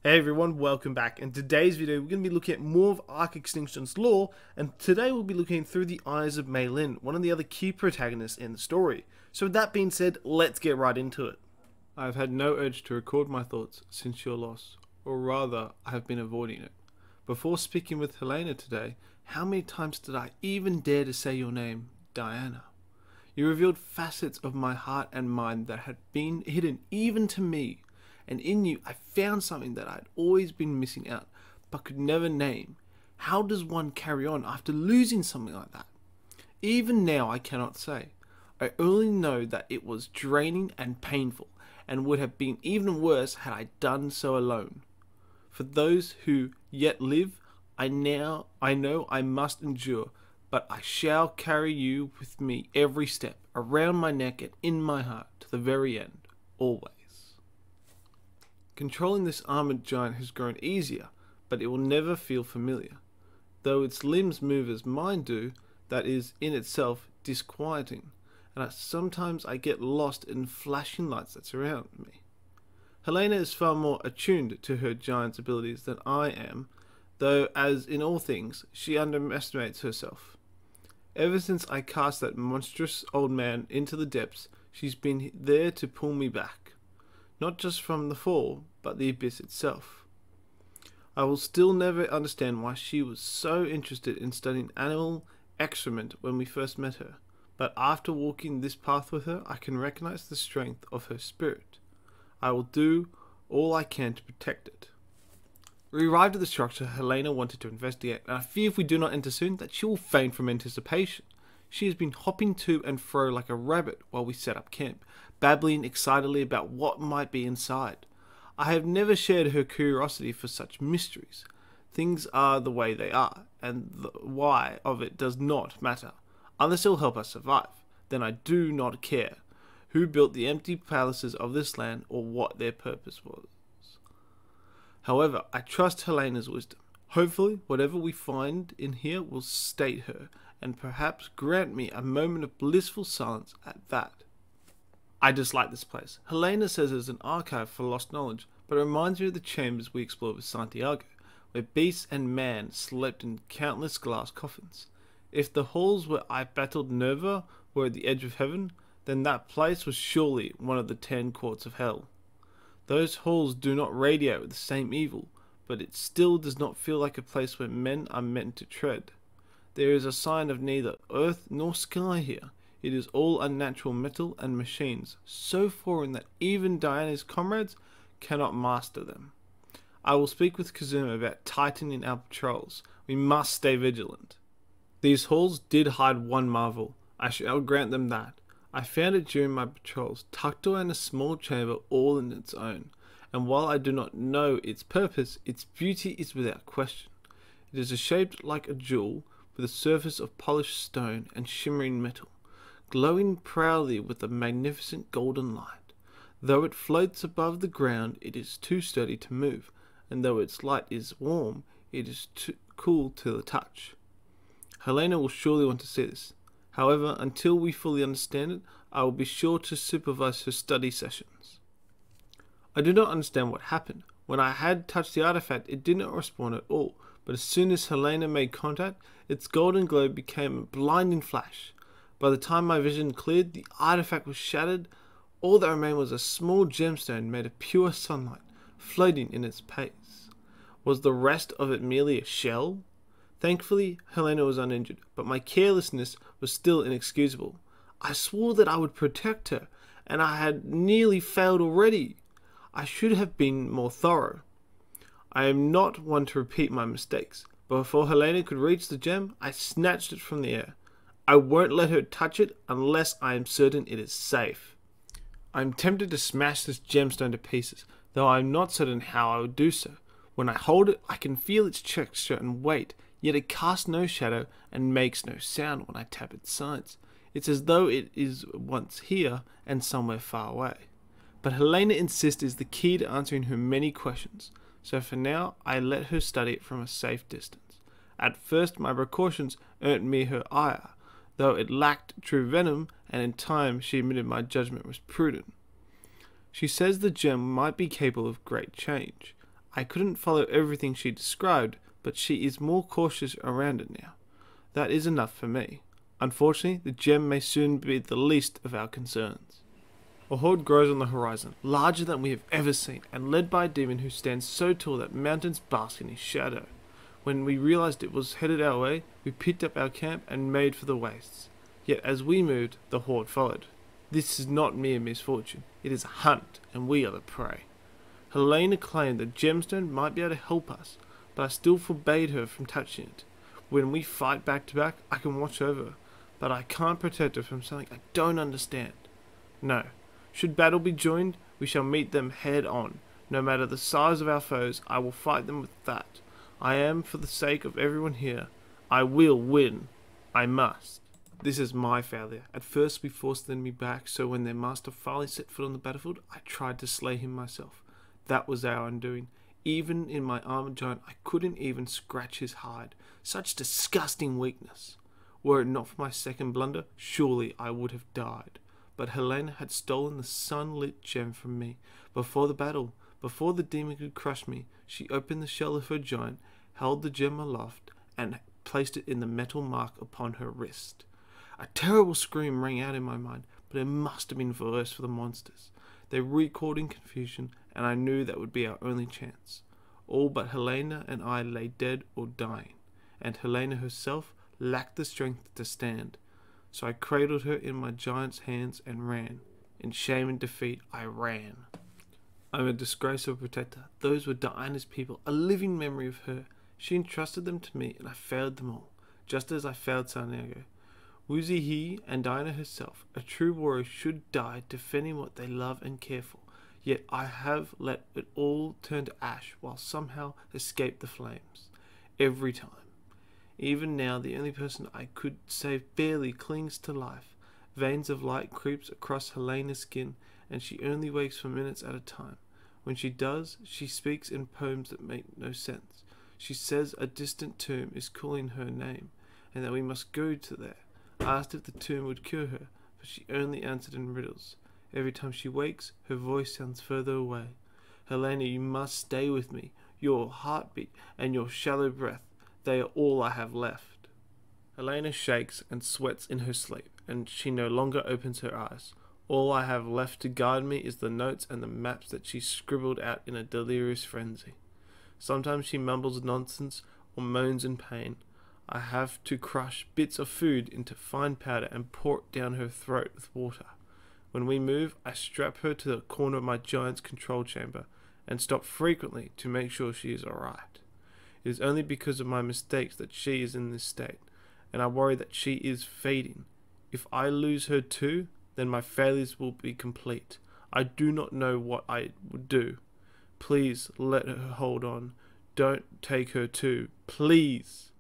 Hey everyone, welcome back. In today's video, we're going to be looking at more of Arc Extinction's lore, and today we'll be looking through the eyes of Mei-Yin, one of the other key protagonists in the story. So with that being said, let's get right into it. I have had no urge to record my thoughts since your loss, or rather, I have been avoiding it. Before speaking with Helena today, how many times did I even dare to say your name, Diana? You revealed facets of my heart and mind that had been hidden even to me. And in you, I found something that I had always been missing out, but could never name. How does one carry on after losing something like that? Even now, I cannot say. I only know that it was draining and painful, and would have been even worse had I done so alone. For those who yet live, I know I must endure, but I shall carry you with me every step, around my neck and in my heart, to the very end, always. Controlling this armoured giant has grown easier, but it will never feel familiar. Though its limbs move as mine do, that is in itself disquieting, and sometimes I get lost in flashing lights that surround me. Helena is far more attuned to her giant's abilities than I am, though as in all things, she underestimates herself. Ever since I cast that monstrous old man into the depths, she's been there to pull me back. Not just from the fall, but the abyss itself. I will still never understand why she was so interested in studying animal excrement when we first met her, but after walking this path with her, I can recognize the strength of her spirit. I will do all I can to protect it. We arrived at the structure Helena wanted to investigate, and I fear if we do not enter soon that she will faint from anticipation. She has been hopping to and fro like a rabbit while we set up camp, babbling excitedly about what might be inside. I have never shared her curiosity for such mysteries. Things are the way they are, and the why of it does not matter. Unless it will help us survive, then I do not care who built the empty palaces of this land or what their purpose was. However, I trust Helena's wisdom. Hopefully, whatever we find in here will state her, and perhaps grant me a moment of blissful silence at that. I dislike this place. Helena says it's an archive for lost knowledge, but it reminds me of the chambers we explored with Santiago, where beast and man slept in countless glass coffins. If the halls where I battled Nerva were at the edge of heaven, then that place was surely one of the 10 courts of hell. Those halls do not radiate with the same evil, but it still does not feel like a place where men are meant to tread. There is a sign of neither earth nor sky here. It is all unnatural metal and machines, so foreign that even Diana's comrades cannot master them. I will speak with Kazuma about tightening our patrols. We must stay vigilant. These halls did hide one marvel. I shall grant them that. I found it during my patrols, tucked away in a small chamber all in its own, and while I do not know its purpose, its beauty is without question. It is shaped like a jewel, with a surface of polished stone and shimmering metal, glowing proudly with a magnificent golden light. Though it floats above the ground, it is too sturdy to move, and though its light is warm, it is too cool to the touch. Helena will surely want to see this. However, until we fully understand it, I will be sure to supervise her study sessions. I do not understand what happened. When I had touched the artifact, it did not respond at all, but as soon as Helena made contact, its golden glow became a blinding flash. By the time my vision cleared, the artifact was shattered. All that remained was a small gemstone made of pure sunlight, floating in its pace. Was the rest of it merely a shell? Thankfully, Helena was uninjured, but my carelessness was still inexcusable. I swore that I would protect her, and I had nearly failed already. I should have been more thorough. I am not one to repeat my mistakes, but before Helena could reach the gem, I snatched it from the air. I won't let her touch it unless I am certain it is safe. I am tempted to smash this gemstone to pieces, though I am not certain how I would do so. When I hold it, I can feel its texture and weight, yet it casts no shadow and makes no sound when I tap its sides. It's as though it is once here and somewhere far away. But Helena insists is the key to answering her many questions, so for now I let her study it from a safe distance. At first my precautions earned me her ire, though it lacked true venom, and in time she admitted my judgment was prudent. She says the gem might be capable of great change. I couldn't follow everything she described, but she is more cautious around it now. That is enough for me. Unfortunately, the gem may soon be the least of our concerns. A horde grows on the horizon, larger than we have ever seen, and led by a demon who stands so tall that mountains bask in his shadow. When we realized it was headed our way, we picked up our camp and made for the wastes. Yet as we moved, the horde followed. This is not mere misfortune, it is a hunt, and we are the prey. Helena claimed the gemstone might be able to help us, but I still forbade her from touching it. When we fight back to back, I can watch over her, but I can't protect her from something I don't understand. No. Should battle be joined, we shall meet them head on. No matter the size of our foes, I will fight them with that. I am, for the sake of everyone here. I will win. I must. This is my failure. At first we forced the enemy back, so when their master finally set foot on the battlefield, I tried to slay him myself. That was our undoing. Even in my armored giant, I couldn't even scratch his hide. Such disgusting weakness. Were it not for my second blunder, surely I would have died. But Helena had stolen the sunlit gem from me. Before the battle, before the demon could crush me, she opened the shell of her giant, held the gem aloft, and placed it in the metal mark upon her wrist. A terrible scream rang out in my mind, but it must have been worse for the monsters. They recoiled in confusion, and I knew that would be our only chance. All but Helena and I lay dead or dying, and Helena herself lacked the strength to stand. So I cradled her in my giant's hands and ran. In shame and defeat, I ran. I'm a disgrace of a protector. Those were Diana's people, a living memory of her. She entrusted them to me, and I failed them all, just as I failed Santiago. Wuzi He and Diana herself, a true warrior, should die defending what they love and care for. Yet I have let it all turn to ash while somehow escape the flames. Every time. Even now, the only person I could save barely clings to life. Veins of light creeps across Helena's skin, and she only wakes for minutes at a time. When she does, she speaks in poems that make no sense. She says a distant tomb is calling her name, and that we must go to there. I asked if the tomb would cure her, but she only answered in riddles. Every time she wakes, her voice sounds further away. Helena, you must stay with me. Your heartbeat and your shallow breath, they are all I have left. Helena shakes and sweats in her sleep, and she no longer opens her eyes. All I have left to guide me is the notes and the maps that she scribbled out in a delirious frenzy. Sometimes she mumbles nonsense or moans in pain. I have to crush bits of food into fine powder and pour it down her throat with water. When we move, I strap her to the corner of my giant's control chamber and stop frequently to make sure she is alright. It is only because of my mistakes that she is in this state, and I worry that she is fading. If I lose her too, then my failures will be complete. I do not know what I would do. Please let her hold on. Don't take her too. Please!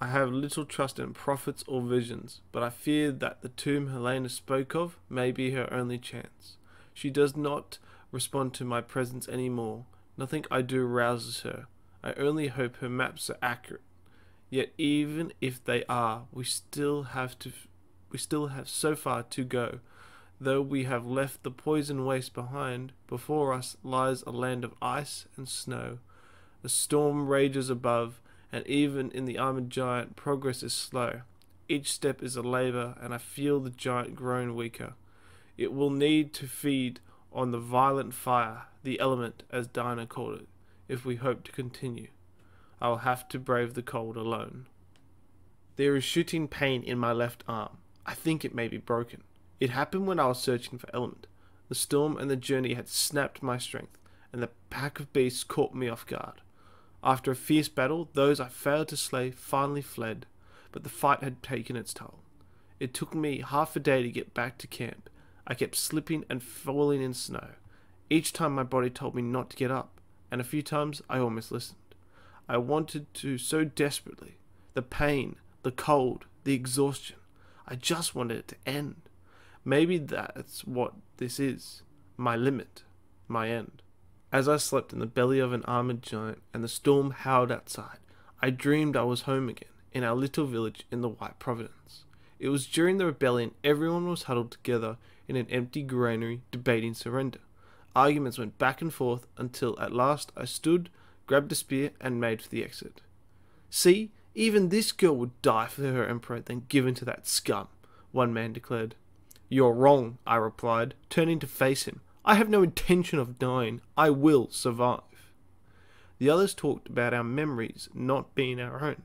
I have little trust in prophets or visions, but I fear that the tomb Helena spoke of may be her only chance. She does not respond to my presence anymore. Nothing I do rouses her. I only hope her maps are accurate. Yet even if they are, we still have so far to go. Though we have left the poison waste behind, before us lies a land of ice and snow. The storm rages above, and even in the armored giant, progress is slow. Each step is a labor, and I feel the giant grown weaker. It will need to feed on the violent fire, the element, as Dinah called it, if we hope to continue. I will have to brave the cold alone. There is shooting pain in my left arm. I think it may be broken. It happened when I was searching for element. The storm and the journey had snapped my strength, and the pack of beasts caught me off guard. After a fierce battle, those I failed to slay finally fled, but the fight had taken its toll. It took me half a day to get back to camp. I kept slipping and falling in snow. Each time my body told me not to get up, and a few times I almost listened. I wanted to so desperately. The pain, the cold, the exhaustion. I just wanted it to end. Maybe that's what this is. My limit. My end. As I slept in the belly of an armored giant and the storm howled outside, I dreamed I was home again, in our little village in the White Providence. It was during the rebellion everyone was huddled together in an empty granary debating surrender. Arguments went back and forth until at last I stood, grabbed a spear, and made for the exit. "See, even this girl would die for her emperor than give in to that scum," one man declared. "You're wrong," I replied, turning to face him. "I have no intention of dying. I will survive." The others talked about our memories not being our own,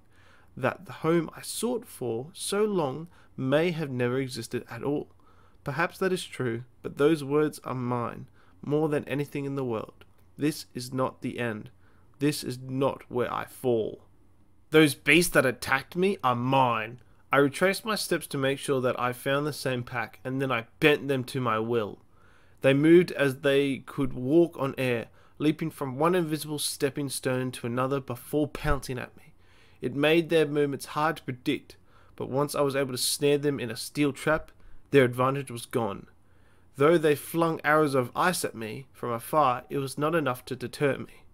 that the home I sought for so long may have never existed at all. Perhaps that is true, but those words are mine, more than anything in the world. This is not the end. This is not where I fall. Those beasts that attacked me are mine. I retraced my steps to make sure that I found the same pack, and then I bent them to my will. They moved as they could walk on air, leaping from one invisible stepping stone to another before pouncing at me. It made their movements hard to predict, but once I was able to snare them in a steel trap, their advantage was gone. Though they flung arrows of ice at me from afar, it was not enough to deter me.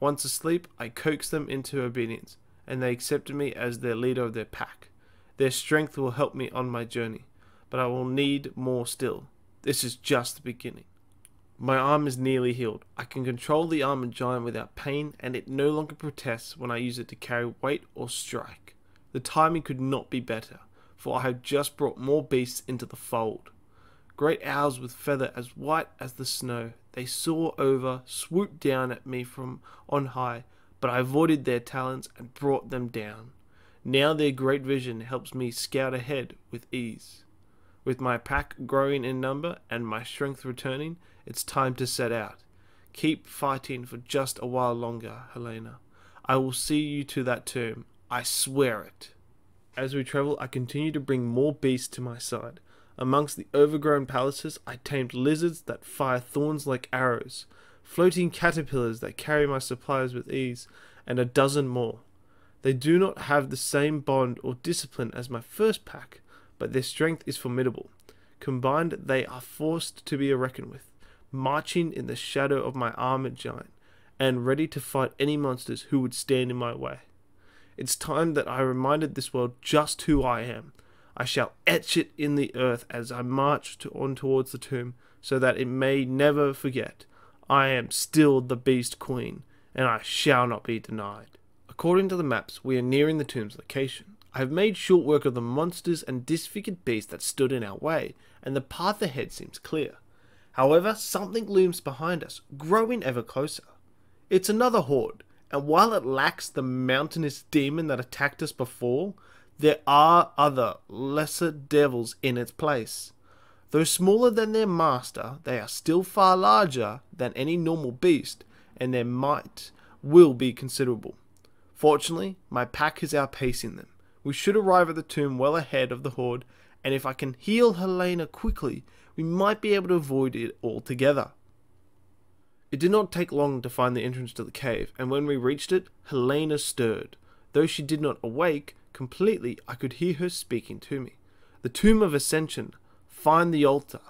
Once asleep, I coaxed them into obedience, and they accepted me as their leader of their pack. Their strength will help me on my journey, but I will need more still. This is just the beginning. My arm is nearly healed. I can control the armored giant without pain, and it no longer protests when I use it to carry weight or strike. The timing could not be better, for I have just brought more beasts into the fold. Great owls with feather as white as the snow. They soar over, swooped down at me from on high, but I avoided their talons and brought them down. Now their great vision helps me scout ahead with ease. With my pack growing in number and my strength returning, it's time to set out. Keep fighting for just a while longer, Helena. I will see you to that tomb. I swear it. As we travel, I continue to bring more beasts to my side. Amongst the overgrown palaces, I tamed lizards that fire thorns like arrows, floating caterpillars that carry my supplies with ease, and a dozen more. They do not have the same bond or discipline as my first pack, but their strength is formidable. Combined, they are forced to be reckoned with, marching in the shadow of my armored giant, and ready to fight any monsters who would stand in my way. It's time that I reminded this world just who I am. I shall etch it in the earth as I march on towards the tomb, so that it may never forget. I am still the Beast Queen, and I shall not be denied. According to the maps, we are nearing the tomb's location. I have made short work of the monsters and disfigured beasts that stood in our way, and the path ahead seems clear. However, something looms behind us, growing ever closer. It's another horde, and while it lacks the mountainous demon that attacked us before, there are other, lesser devils in its place. Though smaller than their master, they are still far larger than any normal beast, and their might will be considerable. Fortunately, my pack is outpacing them. We should arrive at the tomb well ahead of the horde, and if I can heal Helena quickly, we might be able to avoid it altogether. It did not take long to find the entrance to the cave, and when we reached it, Helena stirred. Though she did not awake completely, I could hear her speaking to me. The Tomb of Ascension. Find the altar.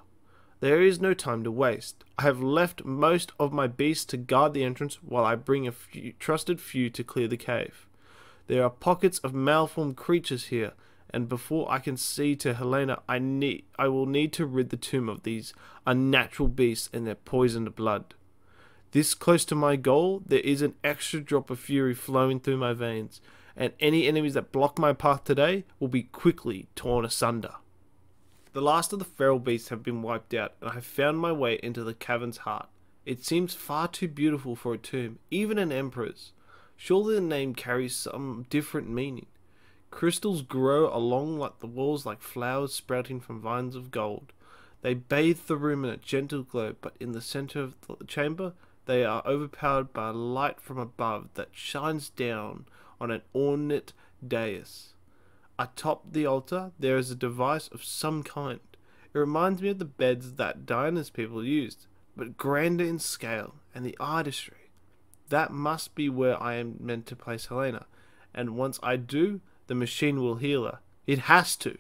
There is no time to waste. I have left most of my beasts to guard the entrance while I bring a trusted few to clear the cave. There are pockets of malformed creatures here, and before I can see to Helena, I will need to rid the tomb of these unnatural beasts and their poisoned blood. This close to my goal, there is an extra drop of fury flowing through my veins, and any enemies that block my path today will be quickly torn asunder. The last of the feral beasts have been wiped out, and I have found my way into the cavern's heart. It seems far too beautiful for a tomb, even an emperor's. Surely the name carries some different meaning. Crystals grow along the walls like flowers sprouting from vines of gold. They bathe the room in a gentle glow, but in the center of the chamber, they are overpowered by light from above that shines down on an ornate dais. Atop the altar, there is a device of some kind. It reminds me of the beds that Diana's people used, but grander in scale and the artistry. That must be where I am meant to place Helena, and once I do, the machine will heal her. It has to.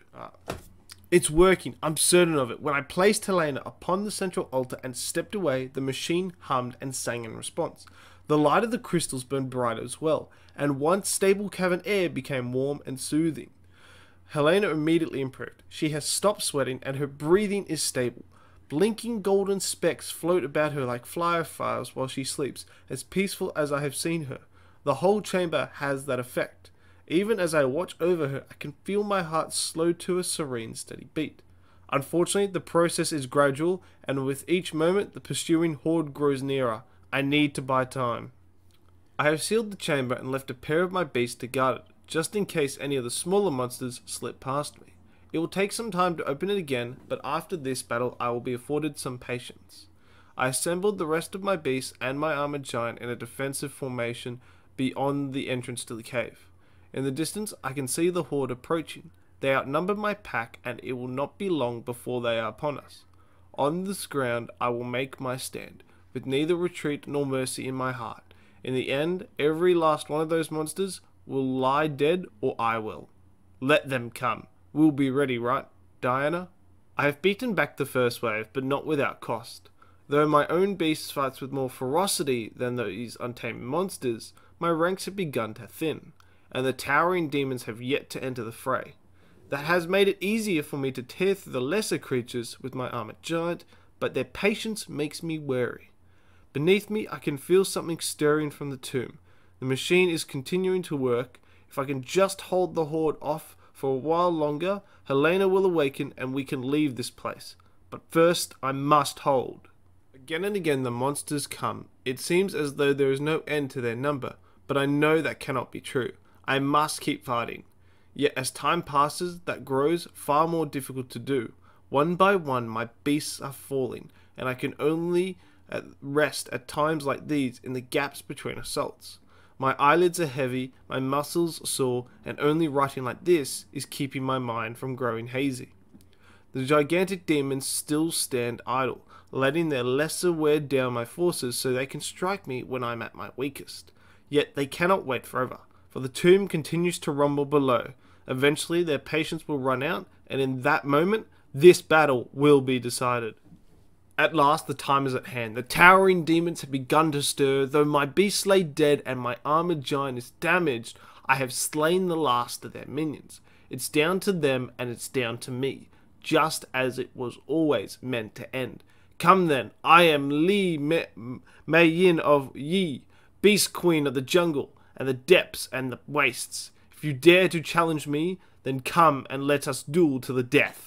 It's working, I'm certain of it. When I placed Helena upon the central altar and stepped away, the machine hummed and sang in response. The light of the crystals burned bright as well, and once stable cavern air became warm and soothing. Helena immediately improved. She has stopped sweating and her breathing is stable. Blinking golden specks float about her like fireflies while she sleeps, as peaceful as I have seen her. The whole chamber has that effect. Even as I watch over her, I can feel my heart slow to a serene, steady beat. Unfortunately, the process is gradual, and with each moment, the pursuing horde grows nearer. I need to buy time. I have sealed the chamber and left a pair of my beasts to guard it, just in case any of the smaller monsters slip past me. It will take some time to open it again, but after this battle I will be afforded some patience. I assembled the rest of my beasts and my armored giant in a defensive formation beyond the entrance to the cave. In the distance I can see the horde approaching. They outnumber my pack, and it will not be long before they are upon us. On this ground I will make my stand, with neither retreat nor mercy in my heart. In the end, every last one of those monsters will lie dead, or I will. Let them come. We'll be ready, right, Diana? I have beaten back the first wave, but not without cost. Though my own beast fights with more ferocity than these untamed monsters, my ranks have begun to thin, and the towering demons have yet to enter the fray. That has made it easier for me to tear through the lesser creatures with my armored giant, but their patience makes me wary. Beneath me I can feel something stirring from the tomb. The machine is continuing to work. If I can just hold the horde off for a while longer, Helena will awaken and we can leave this place. But first I must hold. Again and again the monsters come. It seems as though there is no end to their number, but I know that cannot be true. I must keep fighting. Yet as time passes, that grows far more difficult to do. One by one my beasts are falling, and I can only rest at times like these in the gaps between assaults. My eyelids are heavy, my muscles sore, and only writing like this is keeping my mind from growing hazy. The gigantic demons still stand idle, letting their lesser wear down my forces so they can strike me when I'm at my weakest. Yet they cannot wait forever, for the tomb continues to rumble below. Eventually their patience will run out, and in that moment, this battle will be decided. At last the time is at hand. The towering demons have begun to stir. Though my beast lay dead and my armored giant is damaged, I have slain the last of their minions. It's down to them, and it's down to me, just as it was always meant to end. Come then, I am Mei-Yin of Yi, Beast Queen of the jungle, and the depths and the wastes. If you dare to challenge me, then come and let us duel to the death.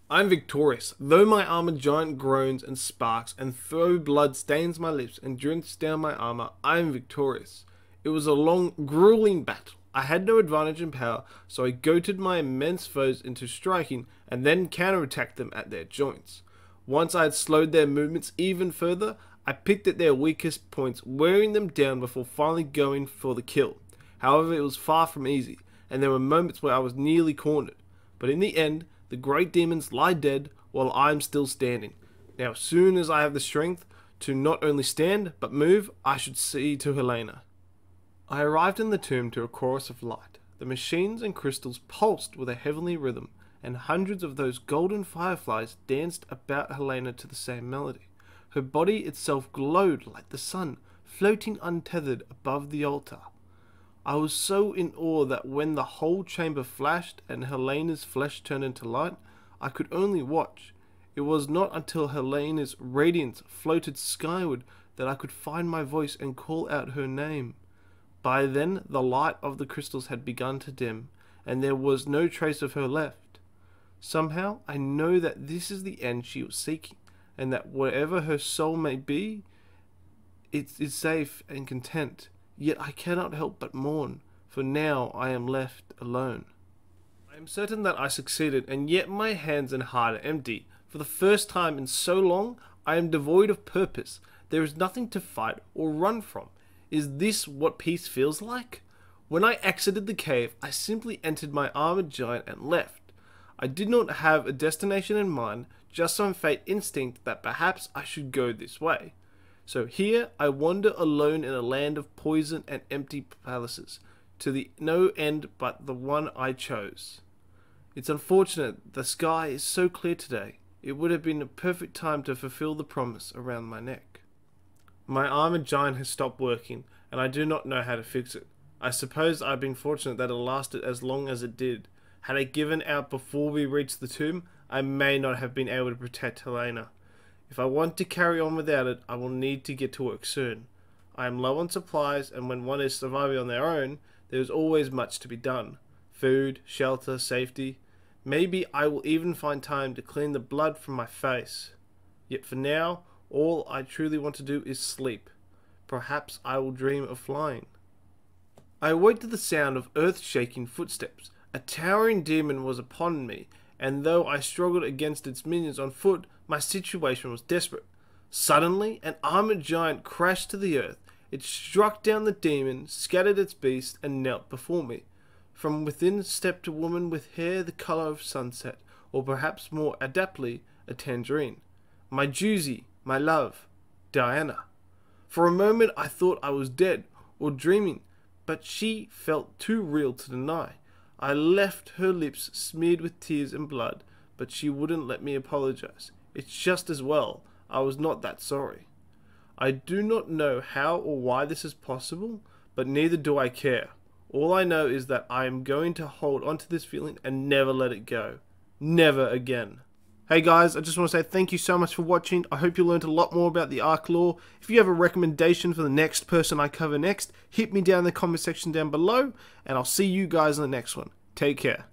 I am victorious, though my armored giant groans and sparks, and though blood stains my lips and drinks down my armor, I am victorious. It was a long, grueling battle. I had no advantage in power, so I goaded my immense foes into striking, and then counterattacked them at their joints. Once I had slowed their movements even further, I picked at their weakest points, wearing them down before finally going for the kill. However, it was far from easy, and there were moments where I was nearly cornered. But in the end, the great demons lie dead while I am still standing. Now, as soon as I have the strength to not only stand, but move, I should see to Helena. I arrived in the tomb to a chorus of light. The machines and crystals pulsed with a heavenly rhythm, and hundreds of those golden fireflies danced about Helena to the same melody. Her body itself glowed like the sun, floating untethered above the altar. I was so in awe that when the whole chamber flashed and Helena's flesh turned into light, I could only watch. It was not until Helena's radiance floated skyward that I could find my voice and call out her name. By then the light of the crystals had begun to dim, and there was no trace of her left. Somehow I know that this is the end she was seeking, and that wherever her soul may be, it is safe and content. Yet I cannot help but mourn, for now I am left alone. I am certain that I succeeded, and yet my hands and heart are empty. For the first time in so long, I am devoid of purpose. There is nothing to fight or run from. Is this what peace feels like? When I exited the cave, I simply entered my armored giant and left. I did not have a destination in mind, just some fate instinct that perhaps I should go this way. So here I wander alone in a land of poison and empty palaces, to the no end but the one I chose. It's unfortunate the sky is so clear today. It would have been a perfect time to fulfill the promise around my neck. My armored giant has stopped working, and I do not know how to fix it. I suppose I've been fortunate that it lasted as long as it did. Had it given out before we reached the tomb, I may not have been able to protect Helena. If I want to carry on without it, I will need to get to work soon. I am low on supplies, and when one is surviving on their own, there is always much to be done. Food, shelter, safety. Maybe I will even find time to clean the blood from my face. Yet for now, all I truly want to do is sleep. Perhaps I will dream of flying. I awoke to the sound of earth-shaking footsteps. A towering demon was upon me, and though I struggled against its minions on foot, my situation was desperate. Suddenly, an armored giant crashed to the earth. It struck down the demon, scattered its beast, and knelt before me. From within stepped a woman with hair the colour of sunset, or perhaps more adeptly, a tangerine. My Juicy, my love, Diana. For a moment I thought I was dead, or dreaming, but she felt too real to deny. I left her lips smeared with tears and blood, but she wouldn't let me apologize. It's just as well, I was not that sorry. I do not know how or why this is possible, but neither do I care. All I know is that I am going to hold onto this feeling and never let it go. Never again. Hey guys, I just want to say thank you so much for watching. I hope you learned a lot more about the Arc lore. If you have a recommendation for the next person I cover next, hit me down in the comment section down below, and I'll see you guys in the next one. Take care.